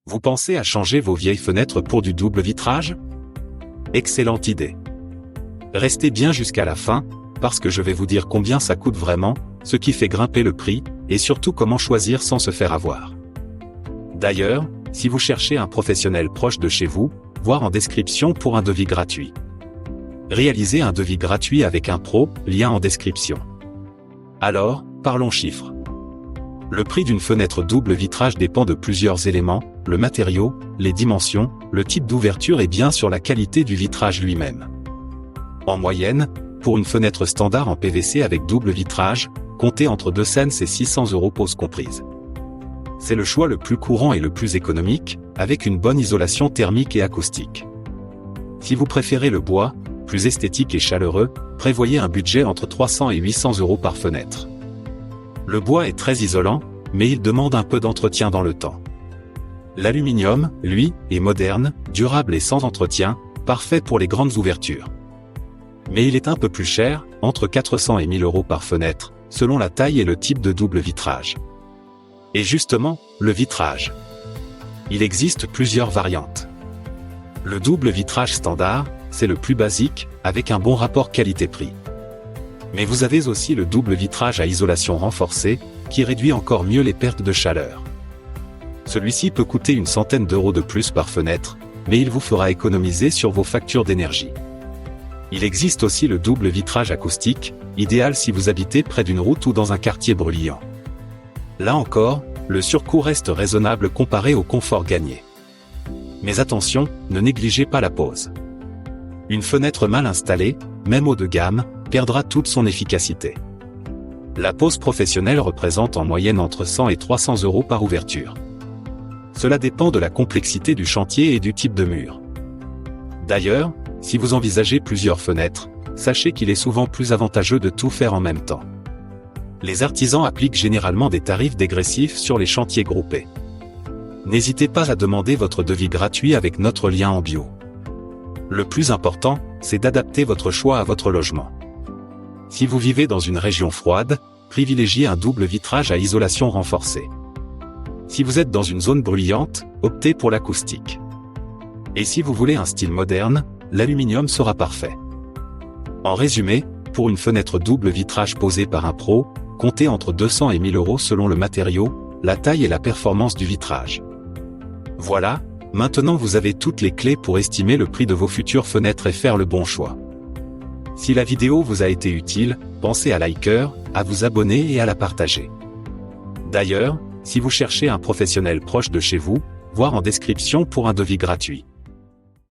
Vous pensez à changer vos vieilles fenêtres pour du double vitrage? Excellente idée. Restez bien jusqu'à la fin, parce que je vais vous dire combien ça coûte vraiment, ce qui fait grimper le prix, et surtout comment choisir sans se faire avoir. D'ailleurs, si vous cherchez un professionnel proche de chez vous, voir en description pour un devis gratuit. Réalisez un devis gratuit avec un pro, lien en description. Alors, parlons chiffres. Le prix d'une fenêtre double vitrage dépend de plusieurs éléments, le matériau, les dimensions, le type d'ouverture et bien sûr la qualité du vitrage lui-même. En moyenne, pour une fenêtre standard en PVC avec double vitrage, comptez entre 200 et 600 € pose comprise. C'est le choix le plus courant et le plus économique, avec une bonne isolation thermique et acoustique. Si vous préférez le bois, plus esthétique et chaleureux, prévoyez un budget entre 300 et 800 € par fenêtre. Le bois est très isolant, mais il demande un peu d'entretien dans le temps. L'aluminium, lui, est moderne, durable et sans entretien, parfait pour les grandes ouvertures. Mais il est un peu plus cher, entre 400 et 1000 € par fenêtre, selon la taille et le type de double vitrage. Et justement, le vitrage. Il existe plusieurs variantes. Le double vitrage standard, c'est le plus basique, avec un bon rapport qualité-prix. Mais vous avez aussi le double vitrage à isolation renforcée, qui réduit encore mieux les pertes de chaleur. Celui-ci peut coûter une centaine d'euros de plus par fenêtre, mais il vous fera économiser sur vos factures d'énergie. Il existe aussi le double vitrage acoustique, idéal si vous habitez près d'une route ou dans un quartier bruyant. Là encore, le surcoût reste raisonnable comparé au confort gagné. Mais attention, ne négligez pas la pose. Une fenêtre mal installée, même haut de gamme, perdra toute son efficacité. La pose professionnelle représente en moyenne entre 100 et 300 € par ouverture. Cela dépend de la complexité du chantier et du type de mur. D'ailleurs, si vous envisagez plusieurs fenêtres, sachez qu'il est souvent plus avantageux de tout faire en même temps. Les artisans appliquent généralement des tarifs dégressifs sur les chantiers groupés. N'hésitez pas à demander votre devis gratuit avec notre lien en bio. Le plus important, c'est d'adapter votre choix à votre logement. Si vous vivez dans une région froide, privilégiez un double vitrage à isolation renforcée. Si vous êtes dans une zone bruyante, optez pour l'acoustique. Et si vous voulez un style moderne, l'aluminium sera parfait. En résumé, pour une fenêtre double vitrage posée par un pro, comptez entre 200 et 1000 € selon le matériau, la taille et la performance du vitrage. Voilà, maintenant vous avez toutes les clés pour estimer le prix de vos futures fenêtres et faire le bon choix. Si la vidéo vous a été utile, pensez à liker, à vous abonner et à la partager. D'ailleurs, si vous cherchez un professionnel proche de chez vous, voir en description pour un devis gratuit.